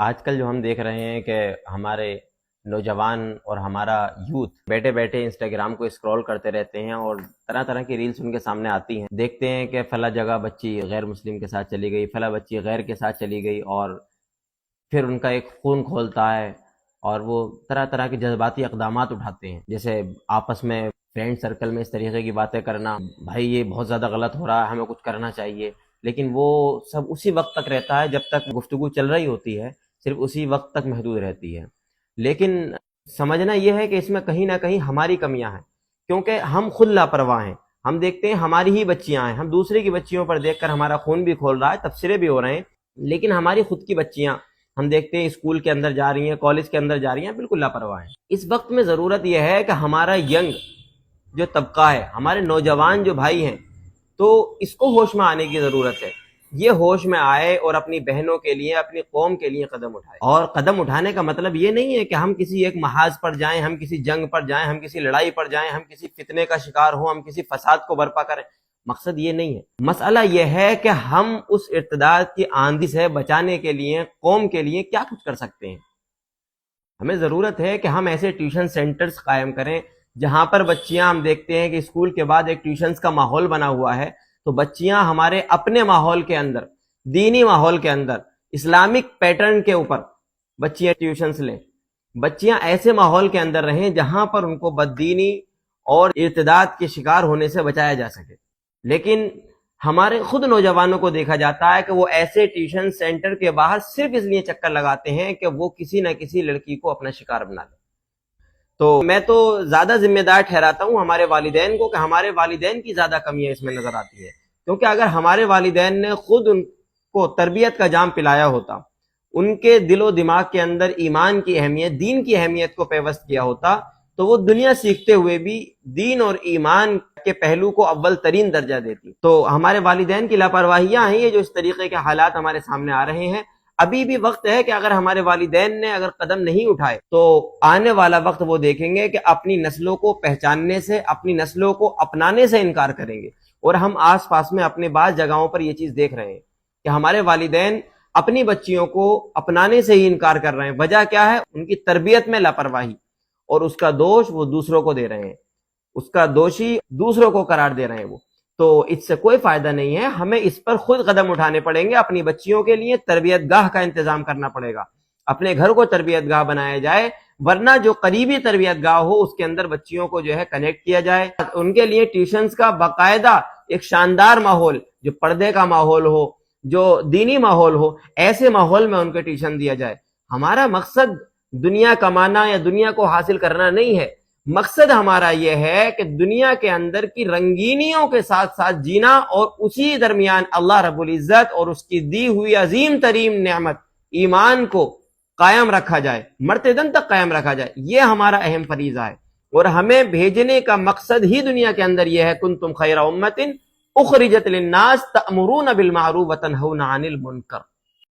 آج کل جو ہم دیکھ رہے ہیں کہ ہمارے نوجوان اور ہمارا یوتھ بیٹھے بیٹھے انسٹاگرام کو اسکرول کرتے رہتے ہیں اور طرح طرح کی ریلز ان کے سامنے آتی ہیں. دیکھتے ہیں کہ فلاں جگہ بچی غیر مسلم کے ساتھ چلی گئی، فلاں بچی غیر کے ساتھ چلی گئی، اور پھر ان کا ایک خون کھولتا ہے اور وہ طرح طرح کے جذباتی اقدامات اٹھاتے ہیں، جیسے آپس میں فرینڈ سرکل میں اس طریقے کی باتیں کرنا، بھائی یہ بہت زیادہ غلط ہو رہا ہے، ہمیں کچھ کرنا چاہیے. لیکن وہ سب اسی وقت تک رہتا ہے جب تک گفتگو چل رہی ہوتی ہے، صرف اسی وقت تک محدود رہتی ہے. لیکن سمجھنا یہ ہے کہ اس میں کہیں نہ کہیں ہماری کمیاں ہیں، کیونکہ ہم خود لاپرواہ ہیں. ہم دیکھتے ہیں ہماری ہی بچیاں ہیں، ہم دوسرے کی بچیوں پر دیکھ کر ہمارا خون بھی کھول رہا ہے، تبصرے بھی ہو رہے ہیں، لیکن ہماری خود کی بچیاں ہم دیکھتے ہیں اسکول کے اندر جا رہی ہیں، کالج کے اندر جا رہی ہیں، بالکل لاپرواہ ہیں. اس وقت میں ضرورت یہ ہے کہ ہمارا ینگ جو طبقہ ہے، ہمارے نوجوان جو بھائی ہیں، تو اس کو ہوش میں آنے کی ضرورت ہے. یہ ہوش میں آئے اور اپنی بہنوں کے لیے، اپنی قوم کے لیے قدم اٹھائے. اور قدم اٹھانے کا مطلب یہ نہیں ہے کہ ہم کسی ایک محاذ پر جائیں، ہم کسی جنگ پر جائیں، ہم کسی لڑائی پر جائیں، ہم کسی فتنے کا شکار ہوں، ہم کسی فساد کو برپا کریں. مقصد یہ نہیں ہے. مسئلہ یہ ہے کہ ہم اس ارتداد کی آندھی سے بچانے کے لیے، قوم کے لیے کیا کچھ کر سکتے ہیں. ہمیں ضرورت ہے کہ ہم ایسے ٹیوشن سینٹرز قائم کریں جہاں پر بچیاں، ہم دیکھتے ہیں کہ اسکول کے بعد ایک ٹیوشنز کا ماحول بنا ہوا ہے، تو بچیاں ہمارے اپنے ماحول کے اندر، دینی ماحول کے اندر، اسلامک پیٹرن کے اوپر بچیاں ٹیوشنز لیں. بچیاں ایسے ماحول کے اندر رہیں جہاں پر ان کو بددینی اور ارتداد کے شکار ہونے سے بچایا جا سکے. لیکن ہمارے خود نوجوانوں کو دیکھا جاتا ہے کہ وہ ایسے ٹیوشن سینٹر کے باہر صرف اس لیے چکر لگاتے ہیں کہ وہ کسی نہ کسی لڑکی کو اپنا شکار بنا لیں. تو میں تو زیادہ ذمہ دار ٹھہراتا ہوں ہمارے والدین کو، کہ ہمارے والدین کی زیادہ کمیاں اس میں نظر آتی ہے. کیونکہ اگر ہمارے والدین نے خود ان کو تربیت کا جام پلایا ہوتا، ان کے دل و دماغ کے اندر ایمان کی اہمیت، دین کی اہمیت کو پیوست کیا ہوتا، تو وہ دنیا سیکھتے ہوئے بھی دین اور ایمان کے پہلو کو اول ترین درجہ دیتی. تو ہمارے والدین کی لاپرواہیاں ہیں یہ جو اس طریقے کے حالات ہمارے سامنے آ رہے ہیں. ابھی بھی وقت ہے کہ اگر ہمارے والدین نے اگر قدم نہیں اٹھائے تو آنے والا وقت وہ دیکھیں گے کہ اپنی نسلوں کو پہچاننے سے، اپنی نسلوں کو اپنانے سے انکار کریں گے. اور ہم آس پاس میں اپنے بعض جگہوں پر یہ چیز دیکھ رہے ہیں کہ ہمارے والدین اپنی بچیوں کو اپنانے سے ہی انکار کر رہے ہیں. وجہ کیا ہے؟ ان کی تربیت میں لاپرواہی، اور اس کا دوش وہ دوسروں کو دے رہے ہیں، اس کا دوشی دوسروں کو قرار دے رہے ہیں وہ. تو اس سے کوئی فائدہ نہیں ہے. ہمیں اس پر خود قدم اٹھانے پڑیں گے. اپنی بچیوں کے لیے تربیت گاہ کا انتظام کرنا پڑے گا، اپنے گھر کو تربیت گاہ بنایا جائے، ورنہ جو قریبی تربیت گاہ ہو اس کے اندر بچیوں کو جو ہے کنیکٹ کیا جائے. ان کے لیے ٹیوشنز کا باقاعدہ ایک شاندار ماحول، جو پردے کا ماحول ہو، جو دینی ماحول ہو، ایسے ماحول میں ان کے ٹیوشن دیا جائے. ہمارا مقصد دنیا کمانا یا دنیا کو حاصل کرنا نہیں ہے. مقصد ہمارا یہ ہے کہ دنیا کے اندر کی رنگینیوں کے ساتھ ساتھ جینا، اور اسی درمیان اللہ رب العزت اور اس کی دی ہوئی عظیم ترین نعمت ایمان کو قائم رکھا جائے، مرتے دم تک قائم رکھا جائے. یہ ہمارا اہم فریضہ ہے. اور ہمیں بھیجنے کا مقصد ہی دنیا کے اندر یہ ہے، کنتم خیر امۃ اخرجت للناس تأمرون بالمعروف وتنہون عن المنکر.